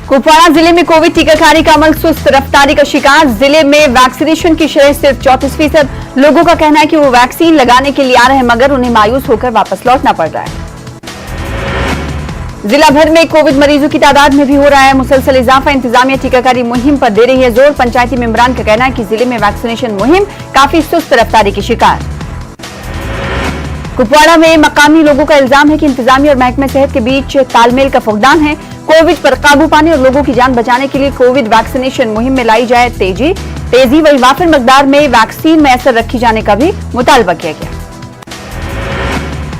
कुपवाड़ा जिले में कोविड टीकाकरण का अमल सुस्त रफ्तारी का शिकार। जिले में वैक्सीनेशन की शरह सिर्फ 34%। लोगों का कहना है कि वो वैक्सीन लगाने के लिए आ रहे हैं, मगर उन्हें मायूस होकर वापस लौटना पड़ रहा है। जिला भर में कोविड मरीजों की तादाद में भी हो रहा है मुसलसल इजाफा। इंतजामिया टीकाकरण मुहिम पर दे रही है जोर। पंचायती मेंबरान का कहना है कि जिले में वैक्सीनेशन मुहिम काफी सुस्त रफ्तारी की शिकार। कुपवाड़ा में मकामी लोगों का इल्जाम है कि इंतजामिया और महकमे सेहत के बीच तालमेल का फुकदान है। कोविड पर काबू पाने और लोगों की जान बचाने के लिए कोविड वैक्सीनेशन मुहिम में लाई जाए तेजी वही वाफिर मकदार में वैक्सीन में असर रखी जाने का भी मुतालबा किया गया।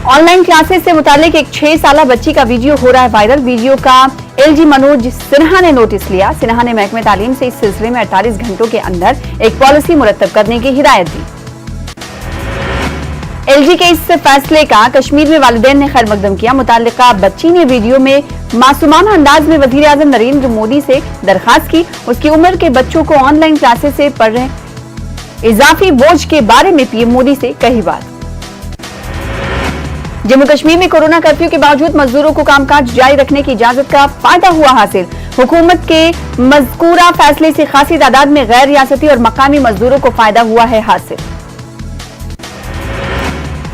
ऑनलाइन क्लासेस से मुतालिक एक 6 साला बच्ची का वीडियो हो रहा है वायरल। वीडियो का एलजी मनोज सिन्हा ने नोटिस लिया। सिन्हा ने महकमे तालीम से इस सिलसिले में 48 घंटों के अंदर एक पॉलिसी मुरतब करने की हिदायत दी। एलजी के इस फैसले का कश्मीर में वालिदैन ने खैर मकदम किया। मुतालिका बच्ची ने वीडियो में मासूमाना अंदाज में वजीर आजम नरेंद्र मोदी से दरखास्त की उसकी उम्र के बच्चों को ऑनलाइन क्लासेस से पढ़ रहे इजाफी बोझ के बारे में पीएम मोदी से कही बात। जम्मू कश्मीर में कोरोना कर्फ्यू के बावजूद मजदूरों को कामकाज जारी रखने की इजाजत का फायदा हुआ हासिल। हुकूमत के मज़कूरा फैसले से खासी तादाद में गैर रियासती और मकामी मजदूरों को फायदा हुआ है हासिल।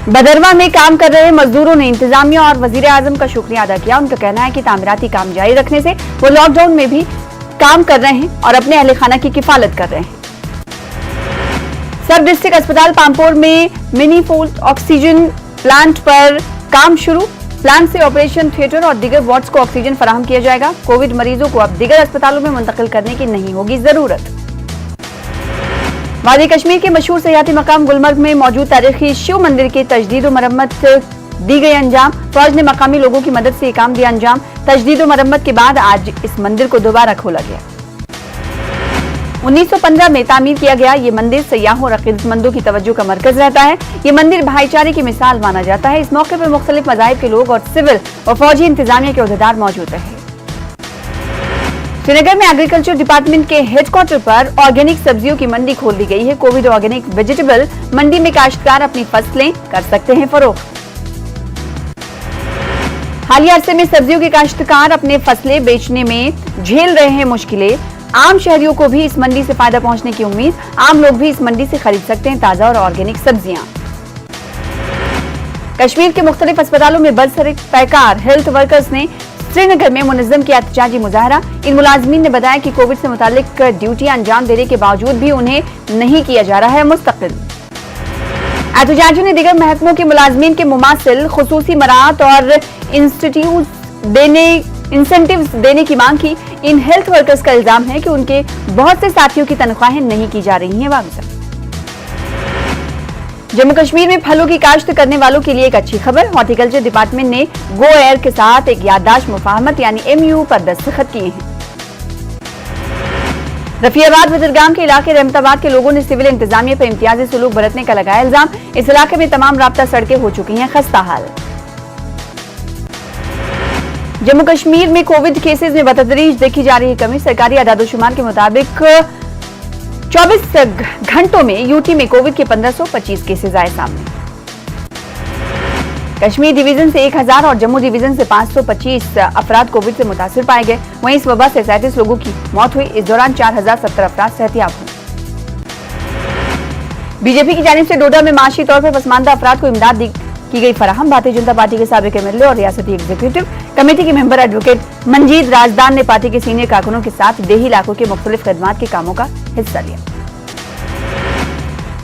बदरवा में काम कर रहे मजदूरों ने इंतजामिया और वजीर आजम का शुक्रिया अदा किया। उनका कहना है कि तामीराती काम जारी रखने से वो लॉकडाउन में भी काम कर रहे हैं और अपने अहले खाना की किफालत कर रहे हैं। सब डिस्ट्रिक्ट अस्पताल पामपोर में मिनी फोल्ड ऑक्सीजन प्लांट पर काम शुरू। प्लांट से ऑपरेशन थिएटर और दीगर वार्ड्स को ऑक्सीजन फराहम किया जाएगा। कोविड मरीजों को अब दीगर अस्पतालों में मुंतकिल करने की नहीं होगी जरूरत। वादी कश्मीर के मशहूर सयाहती मकाम गुलमर्ग में मौजूद तारीखी शिव मंदिर की तजदीद और मरम्मत दी गई अंजाम। फौज ने मकामी लोगों की मदद से ये काम दिया अंजाम। तजदीद और मरम्मत के बाद आज इस मंदिर को दोबारा खोला गया। 1915 में तामीर किया गया ये मंदिर सयाहों और अकीदतमंदों की तवज्जो का मरकज रहता है। ये मंदिर भाईचारे की मिसाल माना जाता है। इस मौके पर मुख्तलिफ मज़ाहिब के लोग और सिविल और फौजी इंतजामिया के अहदेदार मौजूद रहे। श्रीनगर में एग्रीकल्चर डिपार्टमेंट के हेडक्वार्टर पर ऑर्गेनिक सब्जियों की मंडी खोल दी गई है। कोविड ऑर्गेनिक वेजिटेबल मंडी में काश्तकार अपनी फसलें कर सकते हैं फरोख्त। हालिया अरसे में सब्जियों के काश्तकार अपने फसलें बेचने में झेल रहे हैं मुश्किलें। आम शहरियों को भी इस मंडी से फायदा पहुंचने की उम्मीद। आम लोग भी इस मंडी से खरीद सकते हैं ताजा और ऑर्गेनिक सब्जियां। कश्मीर के मुख्तलिफ अस्पतालों में बरसर पैकार हेल्थ वर्कर्स ने श्रीनगर में मुनज़्ज़म किया एहतजाजी मुजाहरा। इन मुलाजमीन ने बताया कि कोविड से मुतालिक ड्यूटियां अंजाम देने के बावजूद भी उन्हें नहीं किया जा रहा है मुस्तकिल। एहतजाजियों ने दीगर महकमों के मुलाजमीन के मुमासिल खुसूसी मराहत और इंसेंटिव्स देने की मांग की। इन हेल्थ वर्कर्स का इल्जाम है कि उनके बहुत से साथियों की तनख्वाहें नहीं की जा रही हैं वापस। जम्मू कश्मीर में फलों की काश्त करने वालों के लिए एक अच्छी खबर। हॉर्टिकल्चर डिपार्टमेंट ने गो एयर के साथ एक याददाश्त मुफाहमत यानी MOU पर दस्तखत किए हैं। रफियाबाद बदरगाम के इलाके रहमताबाद के लोगों ने सिविल इंतजामिया पर इम्तियाजी सलूक बरतने का लगाया इल्जाम। इस इलाके में तमाम राब्ता सड़कें हो चुकी हैं खस्ता हाल। जम्मू कश्मीर में कोविड केसेस में बतदरीज देखी जा रही कमी। सरकारी आदादोशुमार के मुताबिक 24 घंटों में यूटी में कोविड के 1525 केसेस आए सामने। कश्मीर डिवीजन से 1000 और जम्मू डिवीजन से 525 अफराद कोविड से मुतासिर पाए गए। वहीं इस वबा से 37 लोगों की मौत हुई। इस दौरान 4070 अफराद सेहतियाब हुए। बीजेपी की जानिब से डोडा में माशी तौर पर पसमानदा अफराद को इमदाद की गई फराहम। भारतीय जनता पार्टी के साबिक MLA और रियासती एग्जीक्यूटिव कमेटी के मेंबर एडवोकेट मंजीत राजदान ने पार्टी के सीनियर कारकुनों के साथ देही इलाकों के मुख्तलिफ खदमात के कामों का हिस्सा लिया।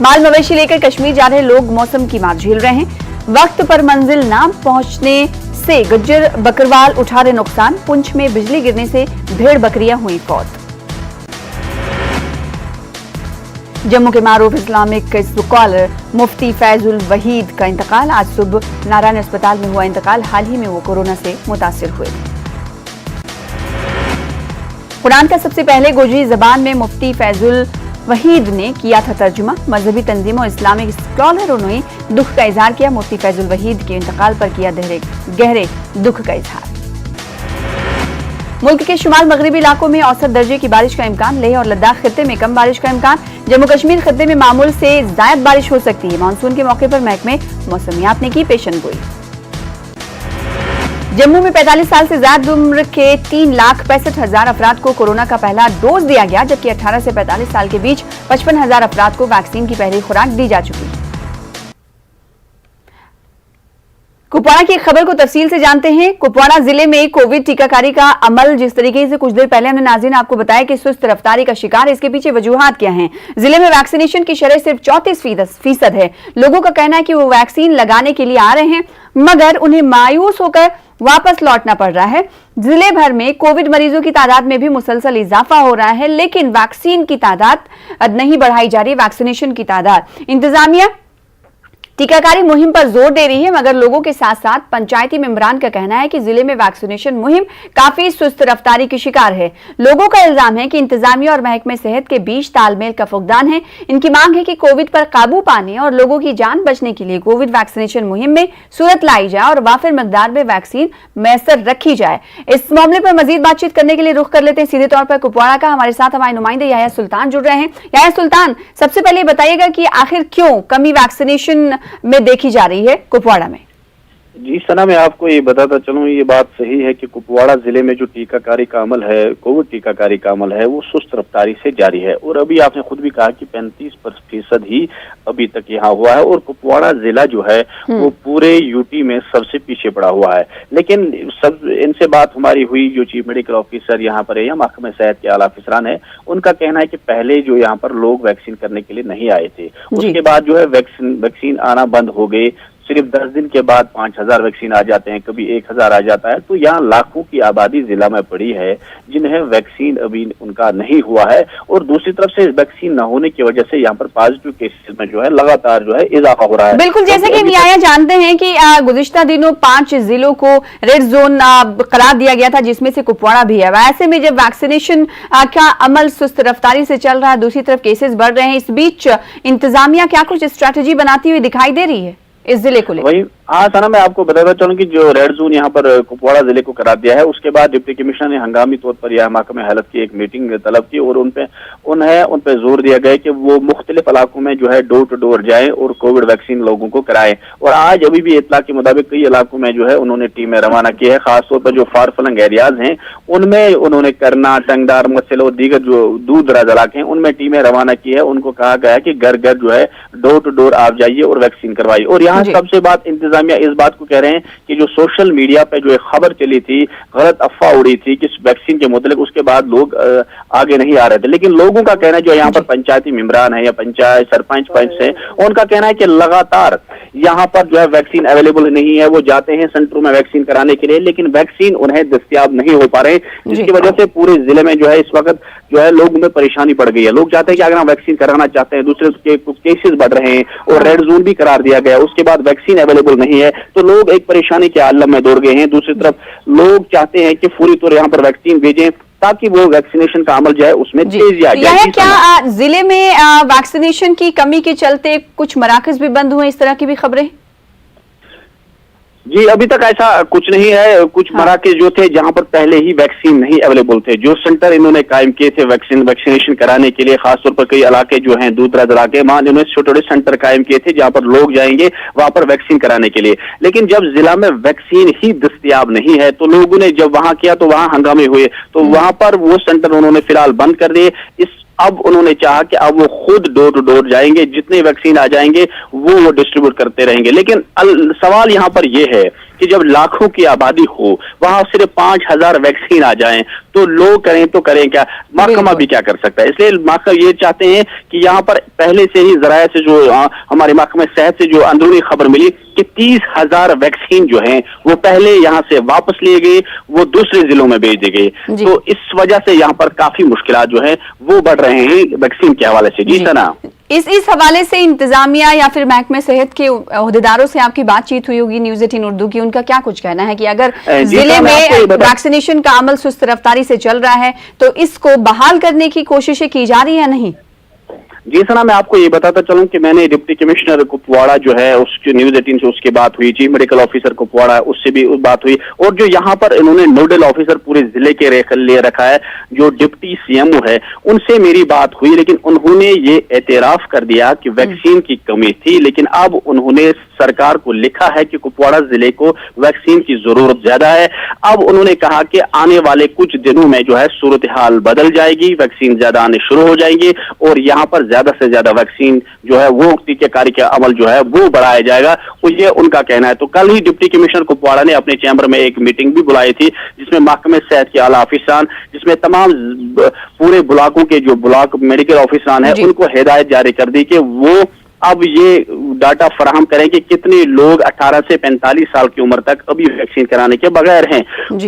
माल मवेशी लेकर कश्मीर जा रहे लोग मौसम की मार झेल रहे हैं। वक्त पर मंजिल न पहुंचने से गुज्जर बकरवाल उठा रहे नुकसान। पुंछ में बिजली गिरने से भेड़ बकरियां हुई फौत। जम्मू के मारूफ इस्लामिक स्कॉलर मुफ्ती फैजुल वहीद का इंतकाल। आज सुबह नारायण अस्पताल में हुआ इंतकाल। हाल ही में वो कोरोना से मुतासिर हुए। कुरान का सबसे पहले गोजरी जबान में मुफ्ती फैजुल वहीद ने किया था तर्जुमा। मजहबी तंजीमों इस्लामिक स्कॉलरों ने दुख का इजहार किया। मुफ्ती फैजुल वहीद के इंतकाल पर किया गहरे दुख का इजहार। मुल्क के शुमाल मगरबी इलाकों में औसत दर्जे की बारिश का इम्कान। लेह और लद्दाख खित्ते में कम बारिश का इम्कान। जम्मू कश्मीर खित्ते में मामूल से ज्यादा बारिश हो सकती है। मानसून के मौके पर महकमे मौसमियात ने की पेशन गोई। जम्मू में 45 साल से ज्यादा उम्र के 3,65,000 अफराद को कोरोना का पहला डोज दिया गया, जबकि 18 से 45 साल के बीच 55,000 अफराद को वैक्सीन की पहली खुराक दी जा चुकी है। कुपवाड़ा की खबर को तफसील से जानते हैं। कुपवाड़ा जिले में कोविड टीकाकारी का अमल जिस तरीके से कुछ देर पहले हमने नाज़रीन आपको बताया कि सुस्त रफ्तारी का शिकार है, इसके पीछे वजूहात क्या हैं? जिले में वैक्सीनेशन की शरह सिर्फ 34% है। लोगों का कहना है कि वो वैक्सीन लगाने के लिए आ रहे हैं, मगर उन्हें मायूस होकर वापस लौटना पड़ रहा है। जिले भर में कोविड मरीजों की तादाद में भी मुसलसल इजाफा हो रहा है, लेकिन वैक्सीन की तादाद नहीं बढ़ाई जा रही। वैक्सीनेशन की तादाद इंतजामिया टीकाकारी मुहिम पर जोर दे रही है, मगर लोगों के साथ साथ पंचायती मेंबरान का कहना है कि जिले में वैक्सीनेशन मुहिम काफी सुस्त रफ्तारी की शिकार है। लोगों का इल्जाम है कि इंतजामिया और महकमे सेहत के बीच तालमेल का फुकदान है। इनकी मांग है कि कोविड पर काबू पाने और लोगों की जान बचने के लिए कोविड वैक्सीनेशन मुहिम में सूरत लाई जाए और वाफिर मकदार में वैक्सीन मैसर रखी जाए। इस मामले पर मजीद बातचीत करने के लिए रुख कर लेते हैं सीधे तौर पर कुपवाड़ा का। हमारे साथ हमारे नुमाइंदे याया सुल्तान जुड़ रहे हैं। याया सुल्तान, सबसे पहले बताइएगा कि आखिर क्यों कमी वैक्सीनेशन में देखी जा रही है कुपवाड़ा में? जी सना, मैं आपको ये बताता चलूं, ये बात सही है कि कुपवाड़ा जिले में जो टीकाकारी का अमल है, कोविड टीकाकारी का अमल है, वो सुस्त रफ्तारी से जारी है। और अभी आपने खुद भी कहा कि 35% ही अभी तक यहाँ हुआ है और कुपवाड़ा जिला जो है वो पूरे यूटी में सबसे पीछे पड़ा हुआ है। लेकिन सब इनसे बात हमारी हुई, जो चीफ मेडिकल ऑफिसर यहाँ पर है या महकमे सेहत के आला अफसरान है, उनका कहना है कि पहले जो यहाँ पर लोग वैक्सीन करने के लिए नहीं आए थे, उसके बाद जो है वैक्सीन आना बंद हो गए। सिर्फ 10 दिन के बाद 5,000 वैक्सीन आ जाते हैं, कभी 1,000 आ जाता है। तो यहाँ लाखों की आबादी जिला में पड़ी है जिन्हें वैक्सीन अभी उनका नहीं हुआ है। और दूसरी तरफ से वैक्सीन न होने की वजह से यहाँ पर पॉजिटिव केसेस में जो है लगातार जो है इजाफा हो रहा है। बिल्कुल, जैसे कि न्याया जानते हैं कि गुज़िश्ता दिनों 5 जिलों को रेड जोन करार दिया गया था, जिसमें से कुपवाड़ा भी है। वैसे में जब वैक्सीनेशन का अमल सुस्त रफ्तारी से चल रहा है, दूसरी तरफ केसेस बढ़ रहे हैं, इस बीच इंतजामिया क्या कुछ स्ट्रैटेजी बनाती हुई दिखाई दे रही है इस जिले को लेकर? वही हाँ सना, मैं आपको बताता चलूं कि जो रेड जोन यहाँ पर कुपवाड़ा जिले को करार दिया है, उसके बाद डिप्टी कमिश्नर ने हंगामी तौर पर यह महकमे हेल्थ की एक मीटिंग तलब की और उन पे जोर दिया गया कि वो मुख्तलिफ इलाकों में जो है डोर टू डोर जाएं और कोविड वैक्सीन लोगों को कराएं। और आज अभी भी इत्तला के मुताबिक कई इलाकों में जो है उन्होंने टीमें रवाना की है, खासतौर पर जो फार फलंग एरियाज हैं उनमें उन्होंने करना, टंगदार, मसल और दीगर जो दूर दराज इलाके हैं उनमें टीमें रवाना की है। उनको कहा गया कि घर घर जो है डोर टू डोर आप जाइए और वैक्सीन करवाइए। और यहाँ सबसे बात इंतजामिया इस बात को कह रहे हैं कि जो सोशल मीडिया पे जो एक खबर चली थी, गलत अफवाह उड़ी थी कि वैक्सीन के मुतालिक, उसके बाद लोग आगे नहीं आ रहे थे। लेकिन लोगों का कहना है, जो यहाँ पर पंचायती मेंबरान है या पंचायत सरपंच पंच है, उनका कहना है कि लगातार यहाँ पर जो है वैक्सीन अवेलेबल नहीं है। वो जाते हैं सेंटरों में वैक्सीन कराने के लिए, लेकिन वैक्सीन उन्हें दस्तयाब नहीं हो पा रहे, जिसकी वजह से पूरे जिले में जो है इस वक्त जो है लोगों में परेशानी पड़ गई है। लोग चाहते हैं कि अगर हम वैक्सीन कराना चाहते हैं, दूसरे के केसेस बढ़ रहे हैं और रेड जोन भी करार दिया गया, उसके बाद वैक्सीन अवेलेबल नहीं है, तो लोग एक परेशानी के आलम में दौड़ गए हैं। दूसरी तरफ लोग चाहते हैं कि फौरी तौर यहाँ पर वैक्सीन भेजें ताकि वो वैक्सीनेशन का अमल जो है उसमें तेजी आ जाए। क्या जिले में वैक्सीनेशन की कमी के चलते कुछ मराकज भी बंद हुए, इस तरह की भी खबरें? जी अभी तक ऐसा कुछ नहीं है। कुछ मराकज जो थे जहां पर पहले ही वैक्सीन नहीं अवेलेबल थे, जो सेंटर इन्होंने कायम किए थे वैक्सीनेशन कराने के लिए, खासतौर पर कई इलाके जो हैं दूर दराज इलाके, वहां इन्होंने छोटे छोटे सेंटर कायम किए थे जहां पर लोग जाएंगे वहां पर वैक्सीन कराने के लिए। लेकिन जब जिला में वैक्सीन ही दस्तयाब नहीं है तो लोगों ने जब वहां किया तो वहां हंगामे हुए, तो वहां पर वो सेंटर उन्होंने फिलहाल बंद कर दिए। अब उन्होंने चाहा कि अब वो खुद डोर टू डोर जाएंगे, जितने वैक्सीन आ जाएंगे वो डिस्ट्रीब्यूट करते रहेंगे। लेकिन सवाल यहाँ पर यह है कि जब लाखों की आबादी हो, वहां सिर्फ 5,000 वैक्सीन आ जाएं तो लोग करें तो करें क्या, महकमा भी क्या कर सकता है। इसलिए महकमा ये चाहते हैं कि यहाँ पर पहले से ही जराये से जो हमारे महकमे सेहत से जो अंदरूनी खबर मिली कि 30,000 वैक्सीन जो हैं वो पहले यहाँ से वापस लिए गए, वो दूसरे जिलों में भेज दी गई। तो इस वजह से यहाँ पर काफी मुश्किलात जो है वो बढ़ रहे हैं वैक्सीन के हवाले से। जी सना, इस हवाले से इंतजामिया या फिर महकमे सेहत के ओहदेदारों से आपकी बातचीत हुई होगी न्यूज़ 18 उर्दू की, उनका क्या कुछ कहना है कि अगर जिले में वैक्सीनेशन का अमल सुस्त रफ्तारी से चल रहा है तो इसको बहाल करने की कोशिशें की जा रही है? नहीं जी सना, मैं आपको ये बताता चलूं कि मैंने डिप्टी कमिश्नर कुपवाड़ा जो है उसकी न्यूज 18 से उसकी बात हुई, चीफ मेडिकल ऑफिसर कुपवाड़ा उससे भी बात हुई, और जो यहाँ पर इन्होंने नोडल ऑफिसर पूरे जिले के लिए रखा है जो डिप्टी सीएमओ है, उनसे मेरी बात हुई, लेकिन उन्होंने ये एतराफ कर दिया कि वैक्सीन की कमी थी। लेकिन अब उन्होंने सरकार को लिखा है कि कुपवाड़ा जिले को वैक्सीन की जरूरत ज्यादा है। अब उन्होंने कहा कि आने वाले कुछ दिनों में जो है सूरत हाल बदल जाएगी, वैक्सीन ज्यादा आने शुरू हो जाएंगे और यहाँ पर ज्यादा से ज्यादा वैक्सीन जो है वो टीकाकारी का अमल जो है वो बढ़ाया जाएगा, तो ये उनका कहना है। तो कल ही डिप्टी कमिश्नर कुपवाड़ा ने अपने चैम्बर में एक मीटिंग भी बुलाई थी, जिसमें महकमे सेहत के आला अफसरान, जिसमें तमाम पूरे ब्लॉकों के जो ब्लॉक मेडिकल ऑफिसरान है उनको हिदायत जारी कर दी कि वो अब ये डाटा फराहम करें कि कितने लोग 18 से 45 साल की उम्र तक अभी वैक्सीन कराने के बगैर हैं।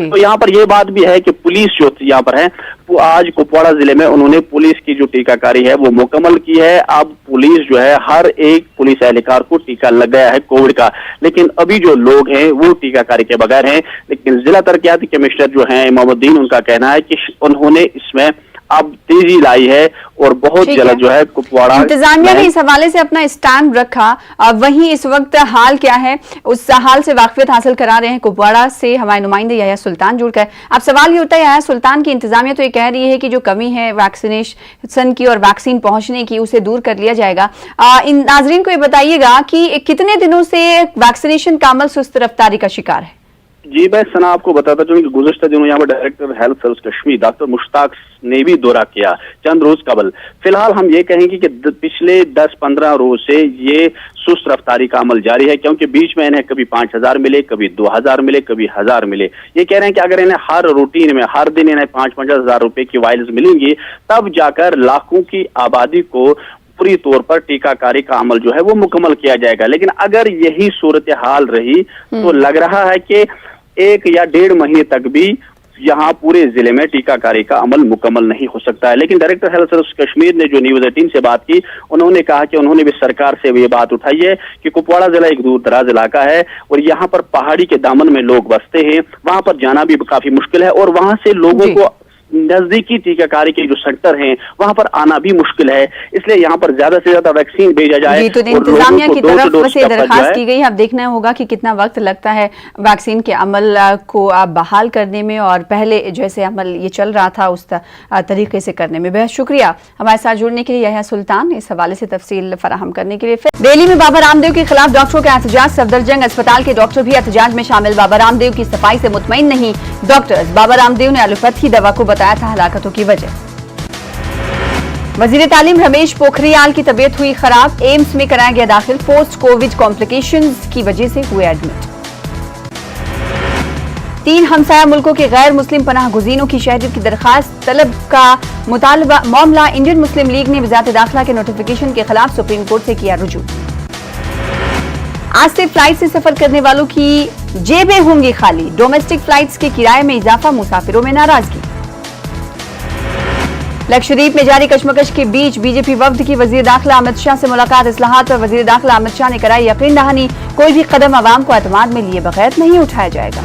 तो यहाँ पर यह बात भी है कि पुलिस जो यहाँ पर है वो आज कुपवाड़ा जिले में उन्होंने पुलिस की जो टीकाकारी है वो मुकम्मल की है। अब पुलिस जो है हर एक पुलिस एहलकार को टीका लग गया है कोविड का, लेकिन अभी जो लोग हैं वो टीकाकारी के बगैर हैं। लेकिन जिला तरक्याती कमिश्नर जो है इमामुद्दीन, उनका कहना है कि उन्होंने इसमें अब तेजी लाई है और बहुत जल्द जो है कुपवाड़ा इंतजामिया ने इस हवाले से अपना स्टैंड रखा। वहीं इस वक्त हाल क्या है उस हाल से वाकफियत हासिल करा रहे हैं कुपवाड़ा से हमारे नुमाइंदे याया सुल्तान जुड़कर। अब सवाल ये होता है याया सुल्तान की इंतजामिया तो ये कह रही है कि जो कमी है वैक्सीनेशन की और वैक्सीन पहुंचने की उसे दूर कर लिया जाएगा। इन नाजरीन को ये बताइएगा कि कितने दिनों से वैक्सीनेशन का अमल सुस्त रफ्तारी का शिकार है? जी मैं सना आपको बताता चलूं कि गुज़श्ता दिनों यहाँ पर director health service Kashmir doctor Mushtaq ने भी दौरा किया चंद रोज कबल। फिलहाल हम ये कहेंगे कि पिछले 10-15 रोज से ये सुस्त रफ्तारी का अमल जारी है, क्योंकि बीच में इन्हें कभी 5000 मिले, कभी 2000 मिले, कभी 1000 मिले। ये कह रहे हैं कि अगर इन्हें हर रूटीन में हर दिन इन्हें 5-5 हजार रुपए की वायल्स मिलेंगी तब जाकर लाखों की आबादी को पूरी तौर पर टीकाकारी का अमल जो है वो मुकम्मल किया जाएगा। लेकिन अगर यही सूरत हाल रही तो लग रहा है कि 1 या 1.5 महीने तक भी यहाँ पूरे जिले में टीकाकारी का अमल मुकम्मल नहीं हो सकता है। लेकिन डायरेक्टर हेल्थ सर्विस कश्मीर ने जो न्यूज 18 से बात की, उन्होंने कहा कि उन्होंने भी सरकार से ये बात उठाई है कि कुपवाड़ा जिला एक दूर दराज इलाका है और यहाँ पर पहाड़ी के दामन में लोग बसते हैं, वहां पर जाना भी काफी मुश्किल है और वहां से लोगों को नजदीकी टीकाकारी के जो सेंटर हैं वहां पर आना भी मुश्किल है। इसलिए यहाँ पर ज्यादा से ज्यादा वैक्सीन भेजा जाए। तो इंतजामिया की तरफ से दरखास्त की गई, अब देखना होगा कि कितना वक्त लगता है वैक्सीन के अमल को बहाल करने में और पहले जैसे अमल ये चल रहा था उस तरीके से करने में। बेहद शुक्रिया हमारे साथ जुड़ने के लिए याया सुल्तान, इस हवाले से तफसील फराहम करने के लिए। दिल्ली में बाबा रामदेव के खिलाफ डॉक्टरों का एहतजाज, सफदरजंग अस्पताल के डॉक्टर भी एहतजाज में शामिल। बाबा रामदेव की सफाई से मुतमईन नहीं डॉक्टर्स। बाबा रामदेव ने एलोपैथी दवा को बताया था हलाकतों की वजह। वजीर तालीम रमेश पोखरियाल की तबीयत हुई खराब, एम्स में कराया गया दाखिल। पोस्ट कोविड कॉम्प्लिकेशंस की वजह से हुए एडमिट। 3 हमसाया मुल्कों के गैर मुस्लिम पनाह गुज़ीनों की शहरियत की दरखास्त तलब का मुतालबा मामला इंडियन मुस्लिम लीग ने वज़ारत दाखिला के नोटिफिकेशन के खिलाफ सुप्रीम कोर्ट से किया रुजू। आज से फ्लाइट से सफर करने वालों की जेबें होंगी खाली, डोमेस्टिक फ्लाइट्स के किराए में इजाफा, मुसाफिरों में नाराजगी। लक्षद्वीप में जारी कशमकश के बीच बीजेपी वफ्द की वजीर दाखिला अमित शाह से मुलाकात। इस्लाहात पर वजीर दाखिला अमित शाह ने कराई यकीन दहानी, कोई भी कदम अवाम को एतमाद में लिए बगैर नहीं उठाया जाएगा।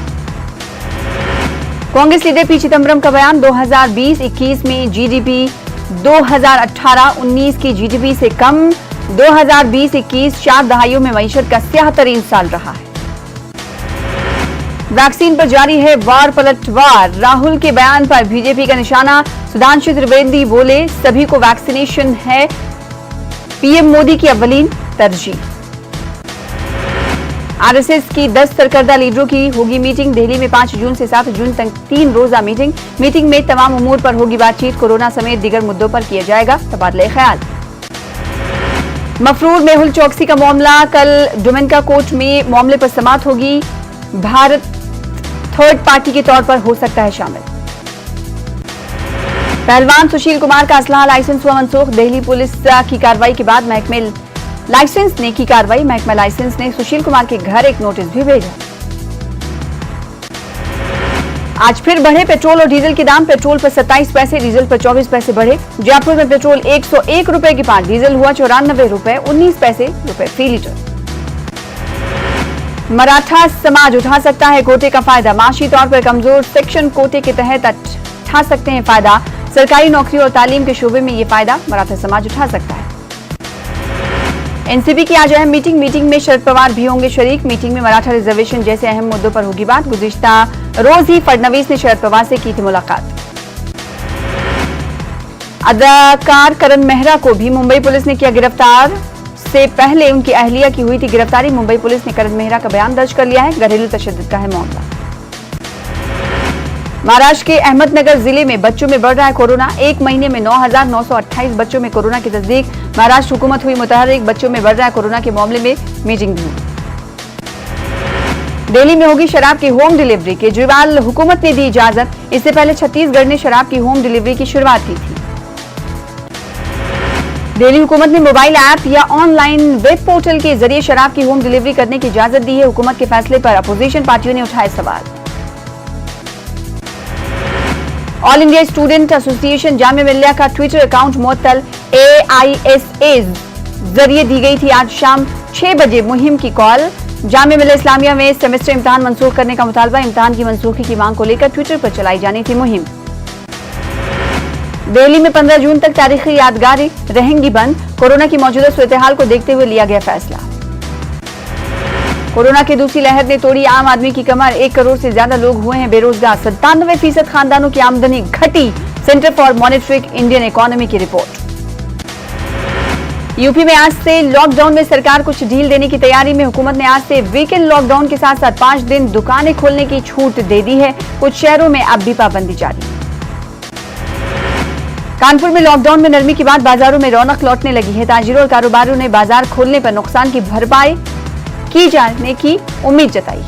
कांग्रेस लीडर पी चिदम्बरम का बयान, 2020-21 में जीडीपी 2018-19 की जीडीपी से कम। 2020-21 4 दहाइयों में मईशत का 73 साल रहा है। वैक्सीन पर जारी है वार पलटवार, राहुल के बयान पर बीजेपी का निशाना। सुधांशु त्रिवेदी बोले सभी को वैक्सीनेशन है पीएम मोदी की अव्वलीन तरजीह। आरएसएस की 10 सरकर्दा लीडरों की होगी मीटिंग, दिल्ली में 5 जून से 7 जून तक 3 रोजा मीटिंग में तमाम उमूर पर होगी बातचीत। कोरोना समेत दीगर मुद्दों पर किया जाएगा तबादला ख्याल। मफरूर मेहुल चौकसी का मामला, कल डोमिनिका कोर्ट में मामले पर समाअत होगी। भारत थर्ड पार्टी के तौर पर हो सकता है शामिल। पहलवान सुशील कुमार का असलहा लाइसेंस हुआ मनसूख, दिल्ली पुलिस की कार्रवाई के बाद महकमे लाइसेंस ने की कार्रवाई। महकमा लाइसेंस ने सुशील कुमार के घर एक नोटिस भी भेजा। आज फिर बढ़े पेट्रोल और डीजल के दाम, पेट्रोल पर 27 पैसे, डीजल पर 24 पैसे बढ़े। जयपुर में पेट्रोल 101 रुपए की पांच, डीजल हुआ 94 रुपए 19 पैसे फी लीटर। मराठा समाज उठा सकता है कोटे का फायदा, माशी तौर पर कमजोर सेक्शन कोटे के तहत उठा सकते हैं फायदा। सरकारी नौकरी और तालीम के शोबे में ये फायदा मराठा समाज उठा सकता है। एनसीपी की आज अहम मीटिंग में शरद पवार भी होंगे शरीक। मीटिंग में मराठा रिजर्वेशन जैसे अहम मुद्दों पर होगी बात। गुज़िश्ता रोज ही फडणवीस ने शरद पवार से की थी मुलाकात। अदाकार करण मेहरा को भी मुंबई पुलिस ने किया गिरफ्तार। से पहले उनकी अहलिया की हुई थी गिरफ्तारी। मुंबई पुलिस ने करण मेहरा का बयान दर्ज कर लिया है। घरेलू तशद्दुद का है मामला। महाराष्ट्र के अहमदनगर जिले में बच्चों में बढ़ रहा है कोरोना। एक महीने में 9,928 बच्चों में कोरोना की तस्दीक। महाराष्ट्र हुकूमत हुई मुतहर्रिक। बच्चों में बढ़ रहा है कोरोना के मामले में मीटिंग भी। दिल्ली में होगी शराब की होम डिलीवरी। केजरीवाल हुकूमत ने दी इजाजत। इससे पहले छत्तीसगढ़ ने शराब की होम डिलीवरी की शुरुआत की थी। दिल्ली हुकूमत ने मोबाइल ऐप या ऑनलाइन वेब पोर्टल के जरिए शराब की होम डिलीवरी करने की इजाजत दी है। हुकूमत के फैसले पर अपोजिशन पार्टियों ने उठाए सवाल। All India student association Jamia Millia का ट्विटर अकाउंट मुअत्तल। AISA जरिए दी गई थी आज शाम 6 बजे मुहिम की कॉल। जामिया मिल्लिया इस्लामिया में सेमेस्टर इम्तिहान मंसूख करने का मुतालबा। इम्तिहान की मंसूखी की मांग को लेकर ट्विटर पर चलाई जानी थी मुहिम। दिल्ली में 15 जून तक तारीखी यादगारें रहेंगी बंद। कोरोना की मौजूदा सूरत-ए-हाल को देखते हुए लिया गया फैसला। कोरोना की दूसरी लहर ने तोड़ी आम आदमी की कमर। 1 करोड़ से ज्यादा लोग हुए हैं बेरोजगार। 97% खानदानों की आमदनी घटी। Centre for monitoring Indian economy की रिपोर्ट। यूपी में आज से लॉकडाउन में सरकार कुछ ढील देने की तैयारी में। हुकूमत ने आज से वीकेंड लॉकडाउन के साथ साथ 5 दिन दुकानें खोलने की छूट दे दी है। कुछ शहरों में अब भी पाबंदी जारी। कानपुर में लॉकडाउन में नरमी के बाद बाजारों में रौनक लौटने लगी है। ताजिरों और कारोबारियों ने बाजार खोलने पर नुकसान की भरपाई की जाने की उम्मीद जताई।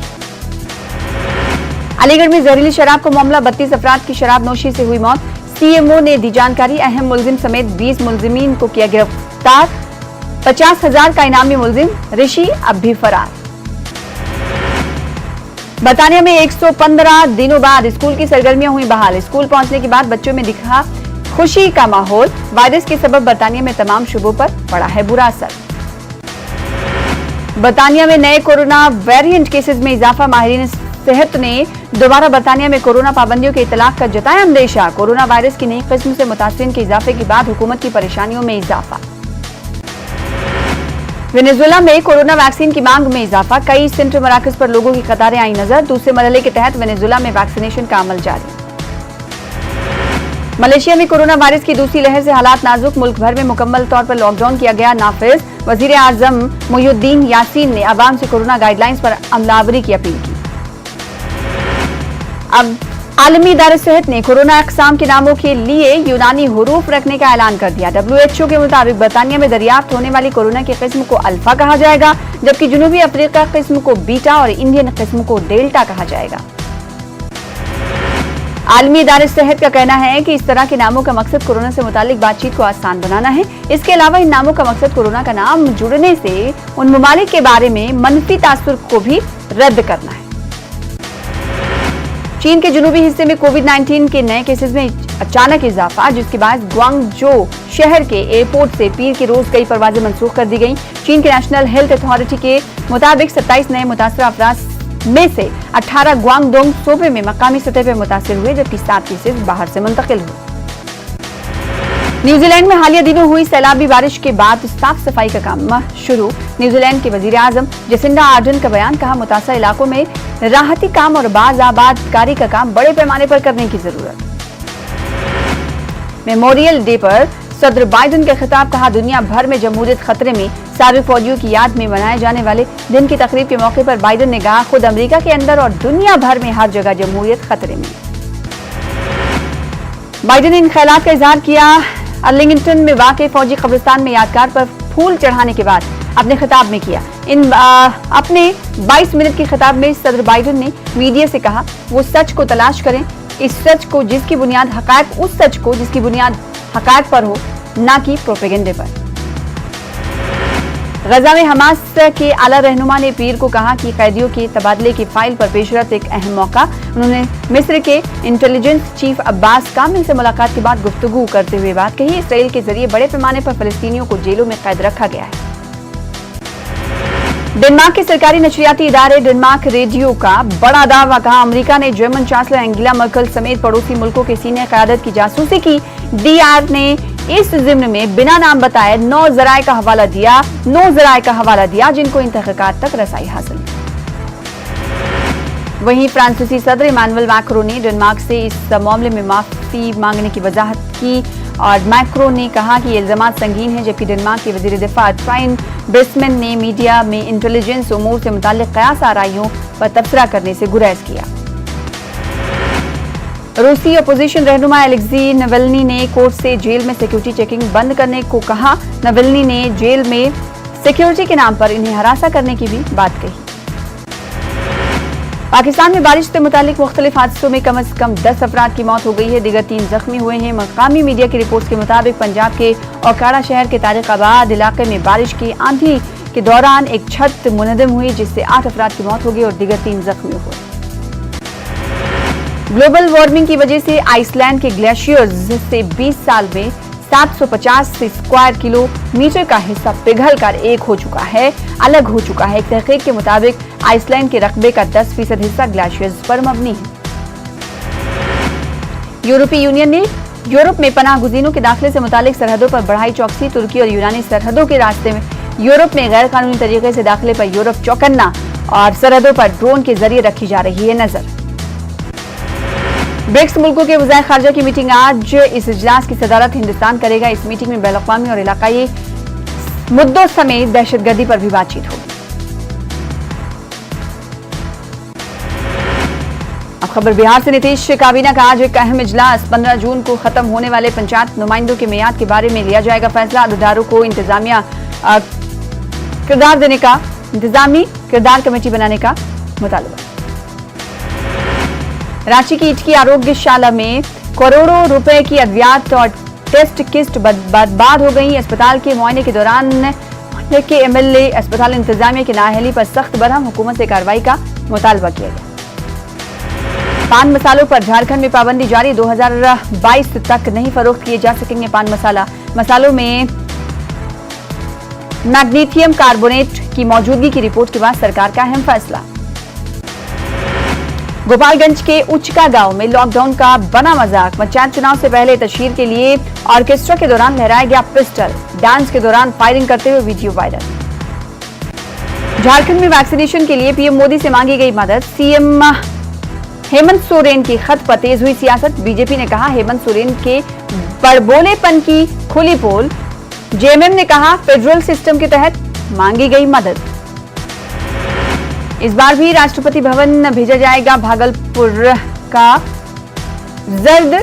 अलीगढ़ में जहरीली शराब का मामला। 32 अफराद की शराब नोशी से हुई मौत। सीएमओ ने दी जानकारी। अहम मुलजिम समेत 20 मुलजिमीन को किया गिरफ्तार। 50,000 का इनामी मुलजिम ऋषि अब भी फरार। बर्तानिया में 115 दिनों बाद स्कूल की सरगर्मियां हुई बहाल। स्कूल पहुंचने के बाद बच्चों में दिखा खुशी का माहौल। वायरस के सबब बर्तानिया में तमाम शुबों पर पड़ा है बुरा असर। बर्तानिया में नए कोरोना वेरिएंट केसेस में इजाफा। माहिरीन सेहत ने दोबारा बर्तानिया में कोरोना पाबंदियों के इतलाक का जताया अंदेशा। कोरोना वायरस की नई किस्म से मुतासिरीन के इजाफे के बाद हुकूमत की परेशानियों में इजाफा। वेनेजुएला में कोरोना वैक्सीन की मांग में इजाफा। कई सेंटर मराकज पर लोगों की कतारें आई नजर। दूसरे मरहले के तहत वेनेजुएला में वैक्सीनेशन का अमल जारी। मलेशिया में कोरोना वायरस की दूसरी लहर से हालात नाजुक। मुल्क भर में मुकम्मल तौर पर लॉकडाउन किया गया नाफिज। वजीर आजम मुहिउद्दीन यासीन ने अवाम से कोरोना गाइडलाइंस पर अमलावरी की अपील की। अब आलमी इदारे सेहत ने कोरोना अक़साम के नामों के लिए यूनानी हुरूफ रखने का ऐलान कर दिया। WHO के मुताबिक बर्तानिया में दरियाफ्त होने वाली कोरोना की किस्म को अल्फा कहा जाएगा, जबकि जनूबी अफ्रीका किस्म को बीटा और इंडियन किस्म को डेल्टा कहा जाएगा। आलमी इदारे सेहत का कहना है कि इस तरह के नामों का मकसद कोरोना से मुतालिक बातचीत को आसान बनाना है। इसके अलावा इन नामों का मकसद कोरोना का नाम जुड़ने से उन ममालिक के बारे में मनफी तासुर को भी रद्द करना है। चीन के जनूबी हिस्से में कोविड-19 के नए केसेस में अचानक इजाफा, जिसके बाद ग्वांगझो शहर के एयरपोर्ट से पीर के रोज कई परवाजें मंसूख कर दी गई। चीन के नेशनल हेल्थ अथॉरिटी के मुताबिक 27 नए मुतासरा अफराद में से 18 ग्वांगडोंग सूबे में मकामी सतह पर मुतासिर हुए, जबकि 7 केसेस बाहर से मुंतकिल हुए। न्यूजीलैंड में हालिया दिनों हुई सैलाबी बारिश के बाद साफ सफाई का काम शुरू। न्यूजीलैंड के वजीर आजम जसिंडा आर्डन का बयान। कहा, मुतासर इलाकों में राहती काम और बाज आबादकारी का काम बड़े पैमाने पर करने की जरूरत। मेमोरियल डे पर सदर बाइडेन का खिताब। कहा, दुनिया भर में जमहूरियत खतरे में। साबिक फौजियों की याद में मनाए जाने वाले दिन की तकरीब के मौके पर बाइडेन ने कहा, खुद अमेरिका के अंदर और दुनिया भर में हर जगह जमहूरियत खतरे में। बाइडेन ने इन ख्यालात का इजहार किया अर्लिंगटन में वाक़ई फौजी कब्रिस्तान में यादगार पर फूल चढ़ाने के बाद अपने खिताब में किया। अपने 22 मिनट के खिताब में सदर बाइडेन ने मीडिया से कहा, वो सच को तलाश करें, इस सच को जिसकी बुनियाद हकायक, उस सच को जिसकी बुनियाद हकायक पर हो, ना कि प्रोपेगेंडे पर। गजा में हमास के आला रहनुमा ने पीर को कहा कि कैदियों के तबादले की फाइल पर पेशरफ एक अहम मौका। उन्होंने मिस्र के इंटेलिजेंस चीफ अब्बास कामिल से मुलाकात के बाद गुफ्तगू करते हुए बात कही। इसराइल के जरिए बड़े पैमाने पर फलस्तीनियों को जेलों में कैद रखा गया है। डेनमार्क के सरकारी नशरियाती इदारे डेनमार्क रेडियो का बड़ा दावा। कहा, अमेरिका ने जर्मन चांसलर एंगेला मर्केल समेत पड़ोसी मुल्कों के सीनियर क़यादत की जासूसी की। DR ने इस जिम्न में बिना नाम बताए 9 जराये का हवाला दिया जिनको इन तहकीकात तक रसाई हासिल। वहीं फ्रांसीसी सदर इमानुएल मैक्रो ने डेनमार्क से इस मामले में माफी मांगने की वजाहत की और मैक्रो ने कहा कि ये इल्जामात संगीन है, जबकि डेनमार्क के वजीर दिफा ट्राइन ब्रिस्मेन ने मीडिया में इंटेलिजेंस उमूर से मुताल्लिक कयास आराइयों पर तबसरा करने से गुरेज किया। रूसी अपोजिशन रहनुमा अलेक्सी नवल्नी ने कोर्ट से जेल में सिक्योरिटी चेकिंग बंद करने को कहा। नवल्नी ने जेल में सिक्योरिटी के नाम पर इन्हें हरासा करने की भी बात कही। पाकिस्तान में बारिश से मुतालिक मुख्तलिफ हादसों में कम से कम 10 अफराद की मौत हो गई है, दीगर 3 जख्मी हुए हैं। मकामी मीडिया की रिपोर्ट के मुताबिक पंजाब के औकाड़ा शहर के तारिकाबाद इलाके में बारिश की आंधी के दौरान एक छत मुनहदम हुई जिससे 8 अफराद की मौत हो गई और दीगर 3 जख्मी हुए। ग्लोबल वार्मिंग की वजह से आइसलैंड के ग्लेशियर्स से 20 साल में 750 स्क्वायर किलोमीटर का हिस्सा पिघल कर अलग हो चुका है। एक तहकीक के मुताबिक आइसलैंड के रकबे का 10% हिस्सा ग्लेशियर्स पर मबनी है। यूरोपीय यूनियन ने यूरोप में पनाह गुज़ीनों के दाखिले से मुतालिक सरहदों पर बढ़ाई चौकसी। तुर्की और यूनानी सरहदों के रास्ते में यूरोप में गैर कानूनी तरीके से दाखिले पर यूरोप चौकन्ना और सरहदों पर ड्रोन के जरिए रखी जा रही है नजर। ब्रिक्स मुल्कों के वज़ायर खारजा की मीटिंग आज, इस इजलास की सदारत हिंदुस्तान करेगा। इस मीटिंग में बैनुल-अक़वामी और इलाकाई मुद्दों समेत दहशतगर्दी पर भी बातचीत होगी। अब खबर बिहार से। नीतीश काबीना का आज एक अहम इजलास। 15 जून को खत्म होने वाले पंचायत नुमाइंदों के मियाद के बारे में लिया जाएगा फैसला। अहदेदारों को इंतजामी किरदार कमेटी बनाने का मुतालबा। रांची की इटकी आरोग्यशाला में करोड़ों रुपए की अद्वियात और टेस्ट किट बर्बाद हो गई। अस्पताल के मुआयने के दौरान के एमएलए अस्पताल इंतजामिया की नाअहली पर सख्त बरहम, हुकूमत से कार्रवाई का मुतालबा किया गया। पान मसालों पर झारखंड में पाबंदी जारी। 2022 तक नहीं फरोख्त किए जा सकेंगे पान मसालों में मैग्नीशियम कार्बोनेट की मौजूदगी की रिपोर्ट के बाद सरकार का अहम फैसला। गोपालगंज के उचका गांव में लॉकडाउन का बना मजाक। पंचायत चुनाव से पहले तशहीर के लिए ऑर्केस्ट्रा के दौरान लहराया गया पिस्टल, डांस के दौरान फायरिंग करते हुए वीडियो वायरल। झारखंड में वैक्सीनेशन के लिए पीएम मोदी से मांगी गई मदद। सीएम हेमंत सोरेन की खत पर तेज हुई सियासत। बीजेपी ने कहा हेमंत सोरेन के बड़बोलेपन की खुली पोल। जेएमएम ने कहा फेडरल सिस्टम के तहत मांगी गई मदद। इस बार भी राष्ट्रपति भवन भेजा जाएगा भागलपुर का जर्द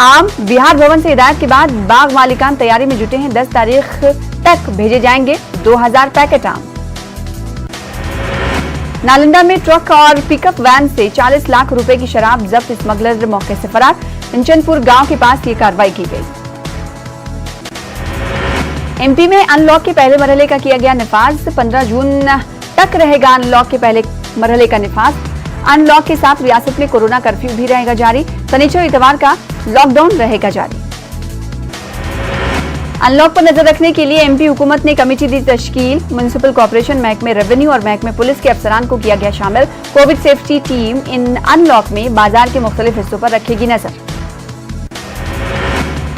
आम। बिहार भवन से हिदायत के बाद बाग मालिकान तैयारी में जुटे हैं। 10 तारीख तक भेजे जाएंगे 2000 पैकेट आम। नालंदा में ट्रक और पिकअप वैन से 40 लाख रुपए की शराब जब्त। स्मगलर मौके से फरार। इंचनपुर गांव के पास ये कार्रवाई की गई। एमपी में अनलॉक के पहले मरहले का किया गया निफाज। 15 जून तक रहेगा अनलॉक के पहले मरहले का निफाज। अनलॉक के साथ रियासत में कोरोना कर्फ्यू भी रहेगा जारी। शनिचर इतवार का लॉकडाउन रहेगा जारी। अनलॉक पर नजर रखने के लिए एमपी हुकूमत ने कमेटी दी तश्कील। म्युनिसिपल कॉर्पोरेशन, महकमे रेवेन्यू और महकमे पुलिस के अफसरान को किया गया शामिल। कोविड सेफ्टी टीम इन अनलॉक में बाजार के मुख्तलिफ हिस्सों पर रखेगी नजर।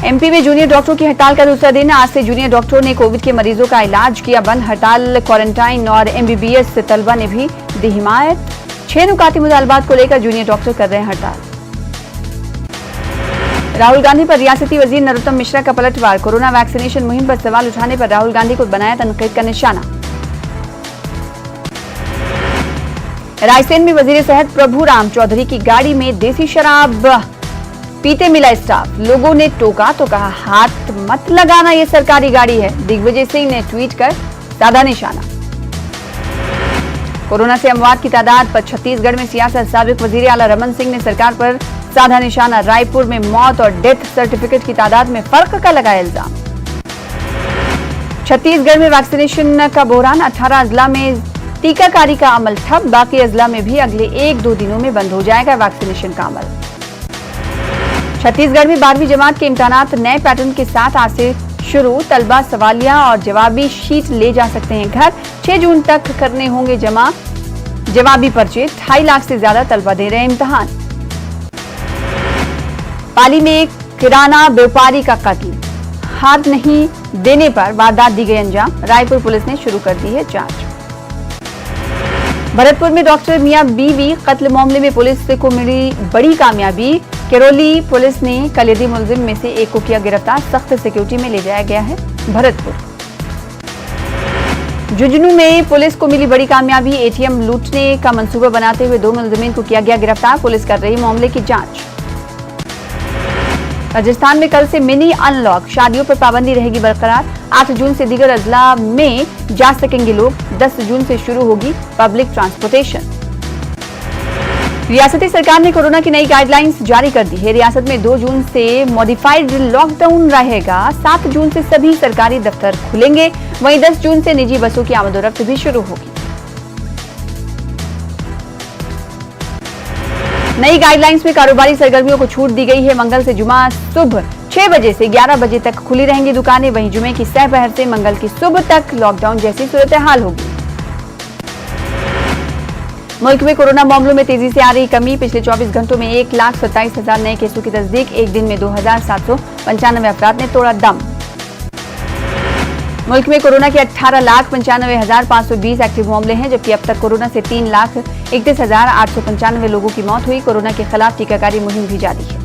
एमपी में जूनियर डॉक्टरों की हड़ताल का दूसरा दिन। आज से जूनियर डॉक्टरों ने कोविड के मरीजों का इलाज किया बंद। हड़ताल क्वारंटाइन और एमबीबीएस तलबा ने भी दी हिमायत। 6 नुकाती मुतालबात को लेकर जूनियर डॉक्टर कर रहे हैं हड़ताल। राहुल गांधी पर रियासती वजीर नरोत्तम मिश्रा का पलटवार। कोरोना वैक्सीनेशन मुहिम पर सवाल उठाने पर राहुल गांधी को बनाया तनकीद का निशाना। रायसेन में वजीर सेहत प्रभुराम चौधरी की गाड़ी में देसी शराब पीते मिला स्टाफ। लोगों ने टोका तो कहा हाथ मत लगाना, ये सरकारी गाड़ी है। दिग्विजय सिंह ने ट्वीट कर साधा निशाना। कोरोना से अमवात की तादाद पर छत्तीसगढ़ में सियासत। साबिक वजीर आला रमन सिंह ने सरकार पर साधा निशाना। रायपुर में मौत और डेथ सर्टिफिकेट की तादाद में फर्क का लगाया इल्जाम। छत्तीसगढ़ में वैक्सीनेशन का बहरान। 18 अजला में टीकाकारी का अमल ठप। बाकी अजला में भी अगले 1-2 दिनों में बंद हो जाएगा वैक्सीनेशन का अमल। छत्तीसगढ़ में 12वीं जमात के इम्तिहानात नए पैटर्न के साथ आज से शुरू। तलबा सवालिया और जवाबी शीट ले जा सकते हैं घर। 6 जून तक करने होंगे जमा जवाबी पर्चे। 2.5 लाख से ज्यादा तलबा दे रहे हैं इम्तिहान। पाली में एक किराना व्यापारी का कत्ल, हाथ नहीं देने पर वारदात दी गई अंजाम। रायपुर पुलिस ने शुरू कर दी है जांच। भरतपुर में डॉक्टर मियां बीवी कत्ल मामले में पुलिस को मिली बड़ी कामयाबी। केरोली पुलिस ने कलीदी मुलजिम में से एक को किया गिरफ्तार, सख्त सिक्योरिटी में ले जाया गया है भरतपुर। झुंझुनू में पुलिस को मिली बड़ी कामयाबी, एटीएम लूटने का मंसूबा बनाते हुए 2 मुलजिमीन को किया गया गिरफ्तार, पुलिस कर रही मामले की जांच। राजस्थान में कल से मिनी अनलॉक, शादियों पर पाबंदी रहेगी बरकरार। 8 जून से दीगर अजला में जा सकेंगे लोग, 10 जून से शुरू होगी पब्लिक ट्रांसपोर्टेशन। रियासती सरकार ने कोरोना की नई गाइडलाइंस जारी कर दी है। रियासत में 2 जून से मॉडिफाइड लॉकडाउन रहेगा, 7 जून से सभी सरकारी दफ्तर खुलेंगे, वहीं 10 जून से निजी बसों की आमदोरफ्त भी शुरू होगी। नई गाइडलाइंस में कारोबारी सरगर्मियों को छूट दी गई है। मंगल से जुमा सुबह 6 बजे से 11 बजे तक खुली रहेंगी दुकानें, वहीं जुमे की सहपहर से मंगल की सुबह तक लॉकडाउन जैसी सूरत हाल होगी। मुल्क में कोरोना मामलों में तेजी से आ रही कमी, पिछले 24 घंटों में 1,27,000 नए केसों की तस्दीक, एक दिन में 2,795 अफराद ने तोड़ा दम। मुल्क में कोरोना के 18,95,520 एक्टिव मामले हैं, जबकि अब तक कोरोना से 3,31,895 लोगों की मौत हुई। कोरोना के खिलाफ टीकाकारी मुहिम भी जारी है।